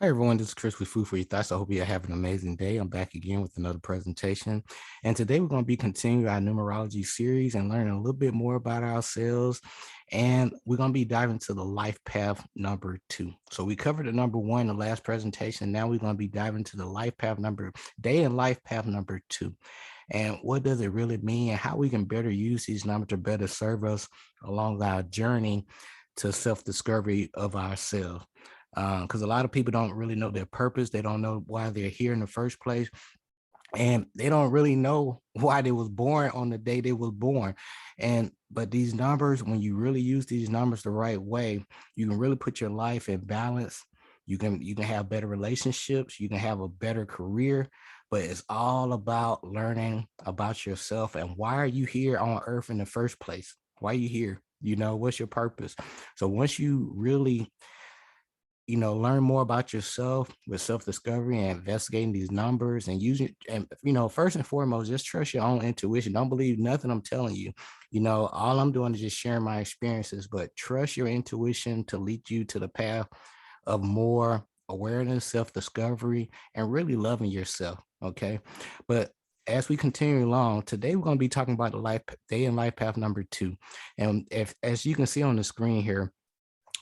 Hi everyone, this is Chris with F4YT. I hope you're having an amazing day. I'm back again with another presentation. And today we're going to be continuing our numerology series and learning a little bit more about ourselves. And we're going to be diving to the life path number 2. So we covered the number 1 in the last presentation. Now we're going to be diving to the life path day and life path number 2. And what does it really mean and how we can better use these numbers to better serve us along our journey to self-discovery of ourselves. Because a lot of people don't really know their purpose. They don't know why they're here in the first place. And they don't really know why they was born on the day they was born. But these numbers, when you really use these numbers the right way, you can really put your life in balance. You can have better relationships. You can have a better career. But it's all about learning about yourself and why are you here on earth in the first place? Why are you here? What's your purpose? So once you really learn more about yourself with self-discovery and investigating these numbers and using, and first and foremost, just trust your own intuition. Don't believe nothing I'm telling you. All I'm doing is just sharing my experiences, but trust your intuition to lead you to the path of more awareness, self-discovery, and really loving yourself. Okay. But as we continue along, today we're going to be talking about the day and life path number 2. And as you can see on the screen here,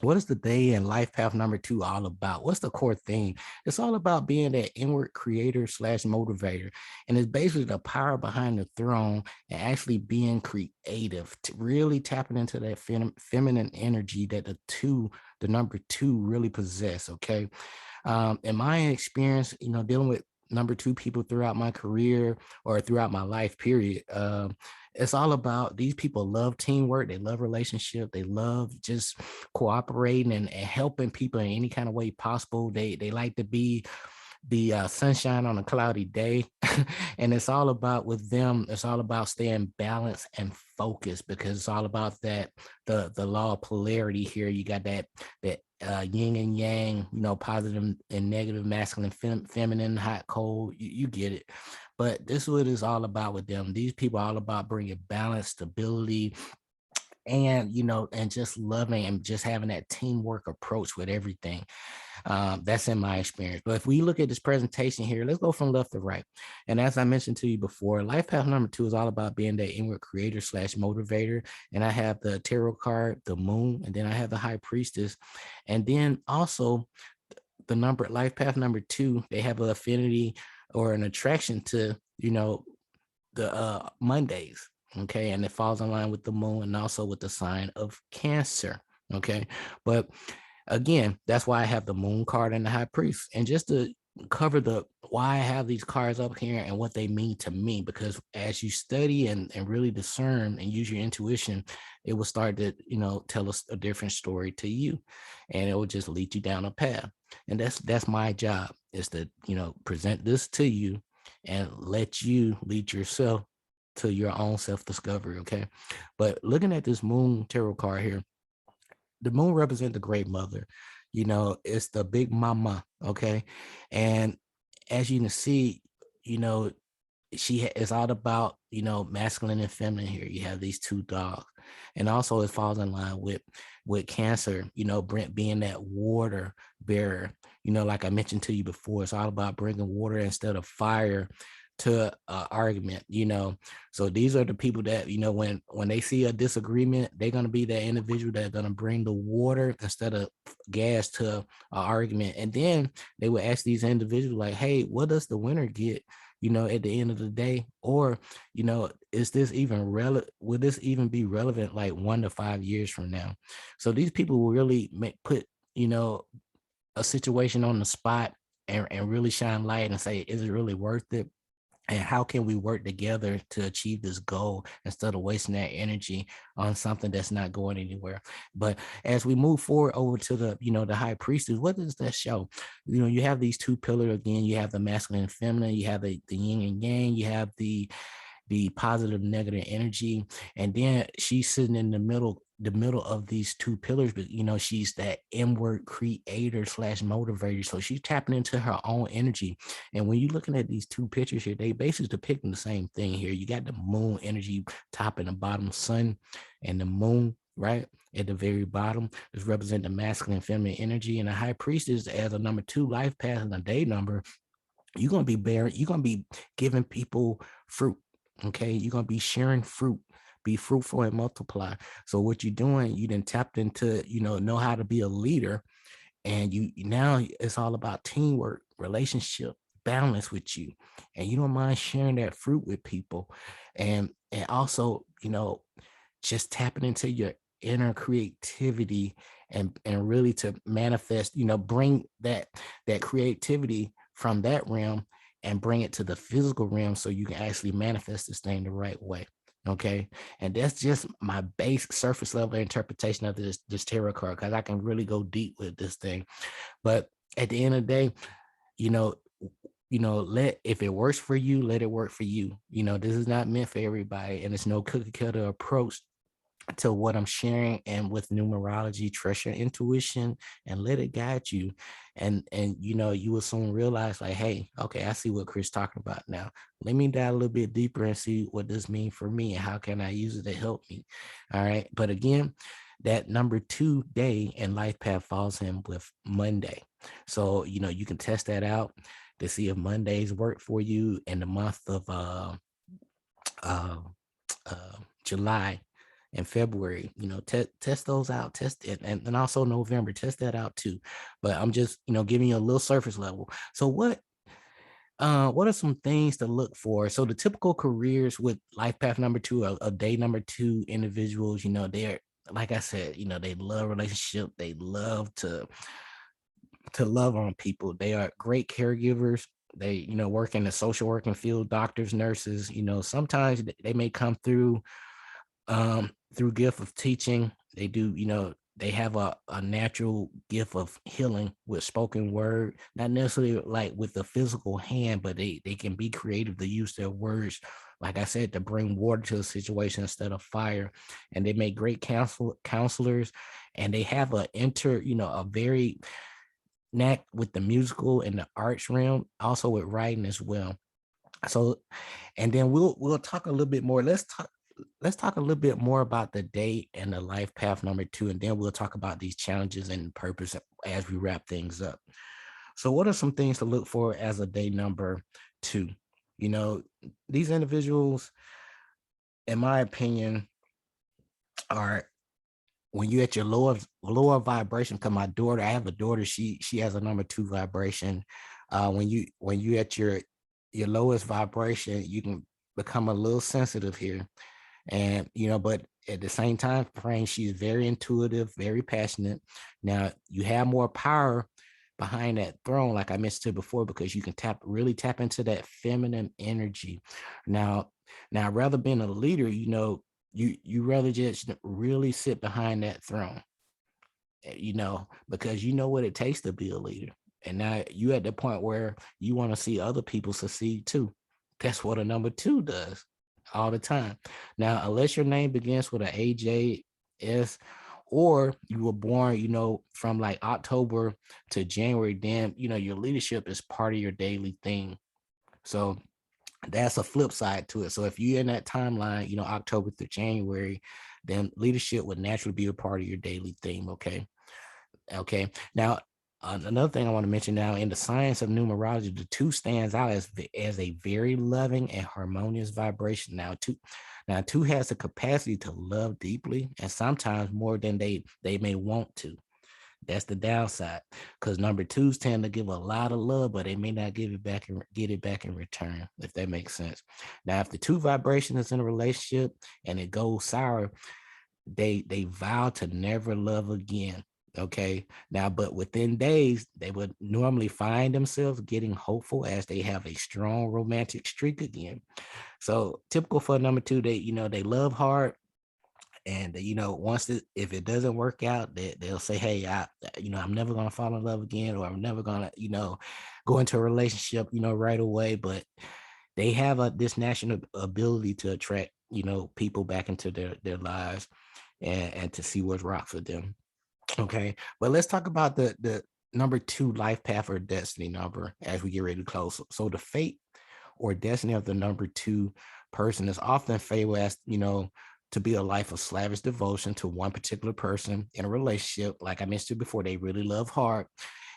what is the day and life path number 2 all about? What's the core theme? It's all about being that inward creator / motivator. And it's basically the power behind the throne and actually being creative, to really tapping into that feminine energy that the number 2 really possess. Okay. In my experience, dealing with number 2 people throughout my career or throughout my life period, it's all about, these people love teamwork, they love relationship, they love just cooperating and helping people in any kind of way possible. They like to be the sunshine on a cloudy day. And it's all about, with them, it's all about staying balanced and focused, because it's all about the law of polarity here. You got that yin and yang, positive and negative, masculine, feminine, hot, cold, you get it. But this is what it's all about with them. These people are all about bringing balance, stability, and and just loving and just having that teamwork approach with everything. That's in my experience. But if we look at this presentation here, let's go from left to right. And as I mentioned to you before, life path number 2 is all about being that inward creator / motivator. And I have the tarot card, the moon, and then I have the high priestess. And then also the number life path number 2, they have an affinity or an attraction to, the Mondays. Okay. And it falls in line with the moon and also with the sign of Cancer. Okay. But again, that's why I have the moon card and the high priest. And just to cover why I have these cards up here and what they mean to me, because as you study and really discern and use your intuition, it will start to, tell us a different story to you, and it will just lead you down a path. And that's my job, is to, present this to you and let you lead yourself to your own self-discovery. Okay. But looking at this moon tarot card here, the moon represents the great mother. It's the big mama. Okay. And as you can see, you know it's all about, masculine and feminine here. You have these 2 dogs, and also it falls in line with Cancer, Brent being that water bearer. Like I mentioned to you before, it's all about bringing water instead of fire to argument. So these are the people that, when they see a disagreement, they're going to be that individual that's going to bring the water instead of gas to an argument. And then they will ask these individuals like, hey, what does the winner get, at the end of the day? Or, is this even relevant? Would this even be relevant like 1 to 5 years from now? So these people will really put, a situation on the spot and really shine light and say, is it really worth it? And how can we work together to achieve this goal instead of wasting that energy on something that's not going anywhere? But as we move forward over to the high priestess, what does that show? You have these 2 pillars again. You have the masculine and feminine. You have the yin and yang. You have the positive, negative energy, and then she's sitting in the middle of these 2 pillars. But she's that inward creator / motivator, so she's tapping into her own energy. And when you're looking at these 2 pictures here, they basically depicting the same thing here. You got the moon energy, top and the bottom, sun and the moon right? At the very bottom is represent the masculine and feminine energy. And the high priestess as a number 2 life path and a day number, you're going to be you're going to be giving people fruit. Okay. You're going to be sharing fruit, be fruitful and multiply. So what you're doing, you then tapped into, know how to be a leader. And you now it's all about teamwork, relationship, balance with you. And you don't mind sharing that fruit with people. And also, just tapping into your inner creativity and really to manifest, bring that creativity from that realm and bring it to the physical realm so you can actually manifest this thing the right way. Okay. And that's just my base surface level interpretation of this tarot card, because I can really go deep with this thing. But at the end of the day, you know, let, if it works for you, let it work for you. This is not meant for everybody, and it's no cookie cutter approach to what I'm sharing. And with numerology, trust your intuition and let it guide you. And you will soon realize, like, hey, okay, I see what Chris talking about now. Let me dive a little bit deeper and see what this means for me and how can I use it to help me. All right. But again, that number 2 day and life path falls in with Monday. So, you can test that out to see if Mondays work for you in the month of uh, July and February. Test those out, test it, and also November, test that out too. But I'm just, giving you a little surface level. So what are some things to look for? So the typical careers with life path number 2, a day number 2 individuals, they're, like I said, they love relationship. They love to love on people. They are great caregivers. They, work in the social working field, doctors, nurses. Sometimes they may come through gift of teaching. They do, they have a natural gift of healing with spoken word, not necessarily like with the physical hand, but they can be creative to use their words, like I said, to bring water to a situation instead of fire. And they make great counselors, and they have a very knack with the musical and the arts realm, also with writing as well. So, and then we'll talk a little bit more. Let's talk a little bit more about the day and the life path number 2, and then we'll talk about these challenges and purpose as we wrap things up. So what are some things to look for as a day number 2? These individuals, in my opinion, are, when you at your lower vibration. Because my daughter, I have a daughter, she has a number 2 vibration. When you at your lowest vibration, you can become a little sensitive here. And but at the same time frame, she's very intuitive, very passionate. Now you have more power behind that throne, like I mentioned before, because you can really tap into that feminine energy. Now rather being a leader, you rather just really sit behind that throne, because you know what it takes to be a leader. And now you at the point where you want to see other people succeed too. That's what a number 2 does all the time. Now, unless your name begins with an AJS, or you were born, from like October to January, then, your leadership is part of your daily thing. So that's a flip side to it. So if you're in that timeline, October through January, then leadership would naturally be a part of your daily theme. Okay. Now, another thing I want to mention now, in the science of numerology, the 2 stands out as a very loving and harmonious vibration. Now 2 has the capacity to love deeply, and sometimes more than they may want to. That's the downside, because number 2s tend to give a lot of love, but they may not give it back and get it back in return, if that makes sense. Now, if the 2 vibration is in a relationship and it goes sour, they vow to never love again. Okay. Now, but within days, they would normally find themselves getting hopeful as they have a strong romantic streak again. So typical for number 2, they love hard. And if it doesn't work out, they'll say, hey, I'm never gonna fall in love again, or I'm never gonna, go into a relationship, right away. But they have this national ability to attract, people back into their lives, and to see what's rock for them. Okay. But let's talk about the number 2 life path or destiny number as we get ready to close. So the fate or destiny of the number 2 person is often favored as, to be a life of slavish devotion to one particular person in a relationship. Like I mentioned before, they really love hard.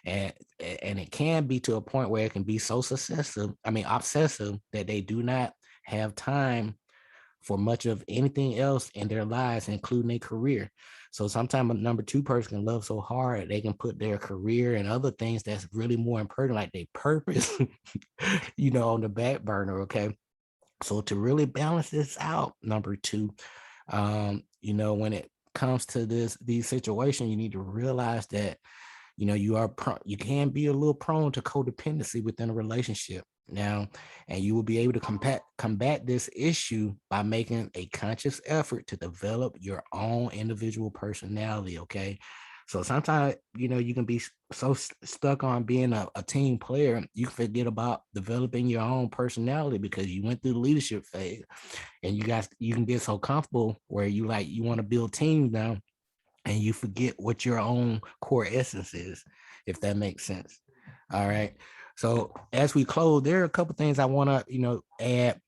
And it can be to a point where it can be so obsessive that they do not have time for much of anything else in their lives, including their career. So sometimes a number two person can love so hard they can put their career and other things that's really more important, like their purpose, on the back burner. Okay. So to really balance this out, number two, when it comes to these situations, you need to realize that you can be a little prone to codependency within a relationship now, and you will be able to combat this issue by making a conscious effort to develop your own individual personality. Okay. So sometimes, you can be so stuck on being a team player, you forget about developing your own personality because you went through the leadership phase, and you can get so comfortable where you want to build teams now, and you forget what your own core essence is, if that makes sense. All right. So as we close, there are a couple things I want to, add.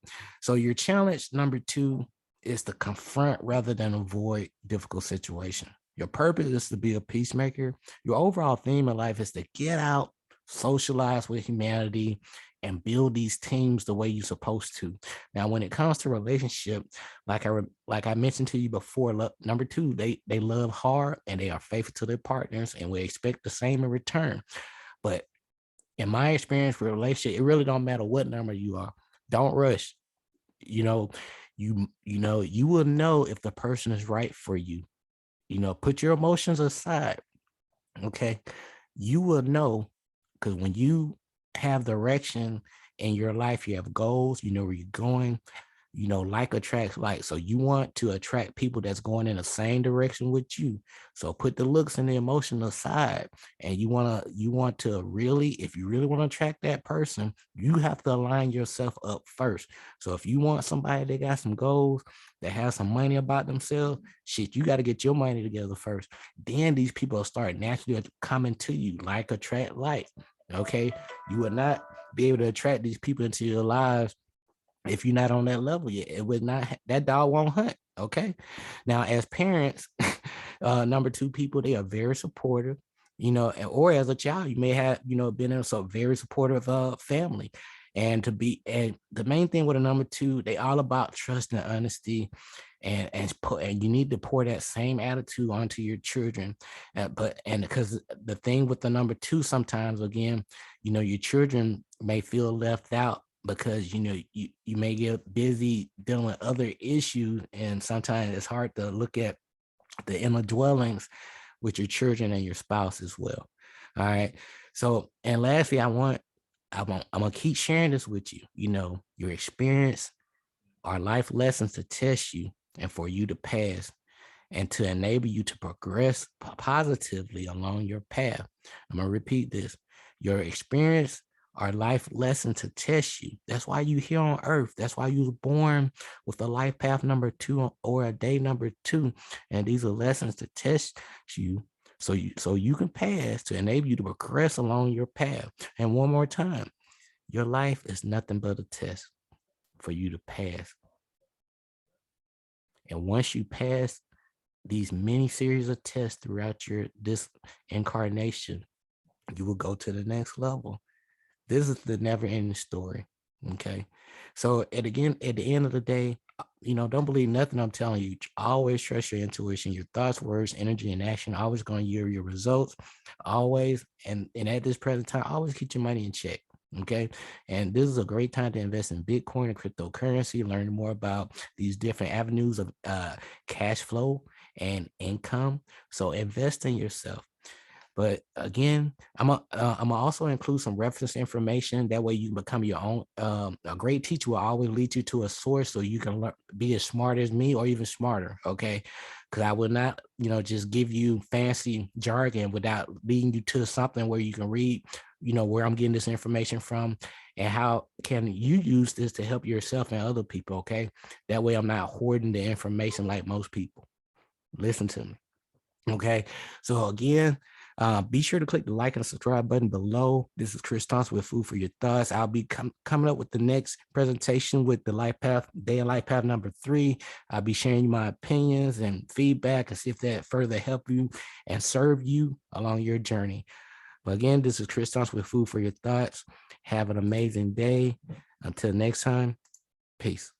So your challenge number two is to confront rather than avoid difficult situation. Your purpose is to be a peacemaker. Your overall theme in life is to get out, socialize with humanity, and build these teams the way you're supposed to. Now, when it comes to relationship, like I mentioned to you before, number two, they love hard and they are faithful to their partners, and we expect the same in return. But in my experience with relationship, it really don't matter what number you are. Don't rush. You will know if the person is right for you. Put your emotions aside. Okay. You will know, because when you have direction in your life, you have goals, you know where you're going, like attracts like. So you want to attract people that's going in the same direction with you. So put the looks and the emotion aside, and you want to really, if you really want to attract that person, you have to align yourself up first. So if you want somebody that got some goals, that has some money about themselves, shit, you got to get your money together first. Then these people will start naturally coming to you, like attract like. Okay. You will not be able to attract these people into your lives if you're not on that level yet. It would not, that dog won't hunt. Okay. Now, as parents, number two, people, they are very supportive, or as a child, you may have, been in a very supportive family. And the main thing with a number two, they all about trust and honesty, and you need to pour that same attitude onto your children. Because the thing with the number two, sometimes again, your children may feel left out because you may get busy dealing with other issues, and sometimes it's hard to look at the inner dwellings with your children and your spouse as well. All right. So, and lastly, I'm gonna keep sharing this with you. Your experience are life lessons to test you and for you to pass, and to enable you to progress positively along your path. I'm going to repeat this. Your experience are life lessons to test you. That's why you here on earth. That's why you was born with a life path number two or a day number two. And these are lessons to test you so you can pass, to enable you to progress along your path. And one more time, your life is nothing but a test for you to pass. And once you pass these many series of tests throughout this incarnation, you will go to the next level. This is the never ending story. Okay. So at the end of the day, don't believe nothing I'm telling you. Always trust your intuition, your thoughts, words, energy, and action. Always going to yield your results. Always. And at this present time, always keep your money in check. Okay. And this is a great time to invest in Bitcoin and cryptocurrency, learn more about these different avenues of cash flow and income. So invest in yourself. But again, I'm gonna also include some reference information. That way you can become your own. A great teacher will always lead you to a source so you can be as smart as me or even smarter. Okay. Because I will not, just give you fancy jargon without leading you to something where you can read, where I'm getting this information from and how can you use this to help yourself and other people. Okay. That way I'm not hoarding the information like most people. Listen to me. Okay. So again, Be sure to click the like and subscribe button below. This is Chris Thompson with Food for Your Thoughts. I'll be coming up with the next presentation with the life path, day and life path number 3. I'll be sharing you my opinions and feedback and see if that further help you and serve you along your journey. But again, this is Chris Thompson with Food for Your Thoughts. Have an amazing day. Until next time, peace.